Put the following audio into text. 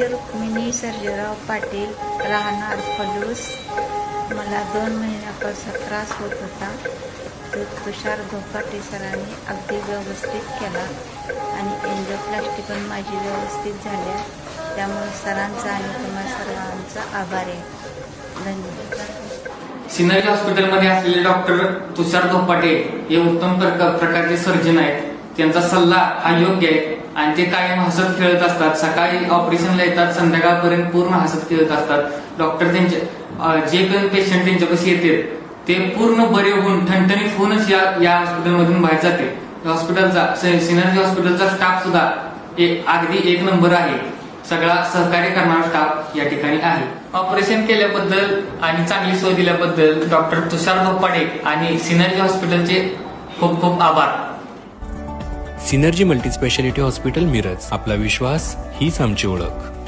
मी रुक्मिणी सर्जेराव पाटील, राहणार पलूस. मला 2 महिन्यापासून त्रास होत होता. तो तुषार धोपाटे सरांनी अगदी व्यवस्थित केला आणि एंजिओप्लास्टी पण माझी व्यवस्थित झाल्या. त्यामुळे सरांचा आणि तुम्हा सर्वांचा आभार आहे. धन्यवाद. सिनर्जी हॉस्पिटलमध्ये असलेले डॉक्टर तुषार धोपाटे हे उत्तम प्रकारचे सर्जन आहेत. त्यांचा सल्ला हा योग्य आहे आणि ते कायम हसत खेळत असतात. सकाळी ऑपरेशनला येतात, संध्याकाळपर्यंत पूर्ण हसत खेळत असतात. डॉक्टर त्यांचे जे पण पेशंट त्यांच्यापाशी येते ते पूर्ण बरे होऊन ठणठणीत होऊनच या हॉस्पिटलमधून बाहेर जाते. हॉस्पिटलचा सिनर्जी हॉस्पिटलचा स्टाफ सुद्धा अगदी 1 नंबर आहे. सगळा सहकार्य करणारा स्टाफ या ठिकाणी आहे. ऑपरेशन केल्याबद्दल आणि चांगली सोय दिल्याबद्दल डॉक्टर तुषार धोपाटे आणि सिनर्जी हॉस्पिटलचे खूप खूप आभार. Synergy multispeciality hospital Miraj. आपला विश्वास हीच आमची ओळख.